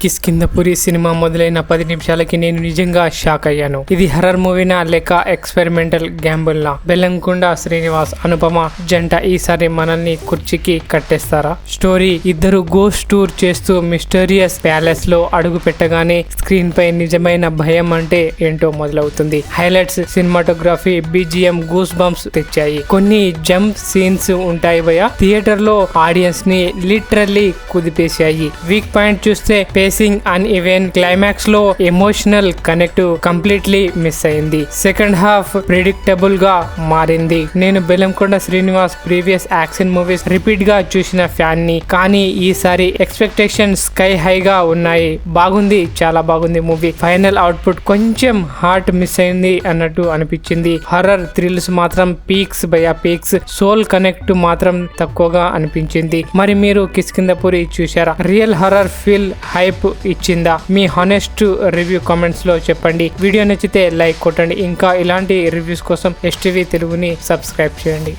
Kishkindhapuri cinema మొదలైన 10 నిమిషాలకి నేను నిజంగా షాక్ అయ్యాను. ఇది హర్రర్ మూవీనా లేక ఎక్స్పెరిమెంటల్ గ్యాంబుల్నా? బెల్లంకొండ శ్రీనివాస్ అనుపమ జంట ఈసారి మనల్ని కుర్చీకి కట్టేస్తారా? స్టోరీ: ఇద్దరు గోస్ట్ టూర్ చేస్తూ మిస్టీరియస్ ప్యాలెస్ లో అడుగు పెట్టగానే స్క్రీన్ పై నిజమైన భయం అంటే ఏంటో మొదలవుతుంది. Highlights: cinematography, BGM goose bumps తెచ్చాయి. కొన్ని జంప్ సీన్స్ ఉంటాయి భయ, థియేటర్ లో ఆడియన్స్ ని లిటరల్లీ కుదిపేశాయి. వీక్ పాయింట్ చూస్తే పేసింగ్ అన్ ఈవెన్, క్లైమాక్స్ లో ఎమోషనల్ కనెక్ట్ కంప్లీట్లీ మిస్ అయింది. సెకండ్ హాఫ్ ప్రిడిక్టబుల్ గా మారింది. నేను Bellamkonda Srinivas previous action movies repeat గా చూసిన ఫ్యాన్ ని, కానీ ఈసారి ఎక్స్పెక్టేషన్ స్కై హైగా ఉన్నాయి. బాగుంది, చాలా బాగుంది మూవీ. ఫైనల్ అవుట్పుట్ కొంచెం హార్ట్ మిస్ అయింది అన్నట్టు అనిపించింది. హర్రర్ థ్రిల్స్ మాత్రం పీక్స్ బయా పీక్స్, సోల్ కనెక్ట్ మాత్రం తక్కువగా అనిపించింది. మరి మీరు కిష్కింధపురి చూశారా? రియల్ హర్రర్ ఫీల్ హైప్ ఇచ్చిందా? మీ హానెస్ట్ రివ్యూ కామెంట్స్ లో చెప్పండి. వీడియో నచ్చితే లైక్ కొట్టండి. ఇంకా ఇలాంటి రివ్యూస్ కోసం STV తెలుగుని సబ్స్క్రైబ్ చేయండి.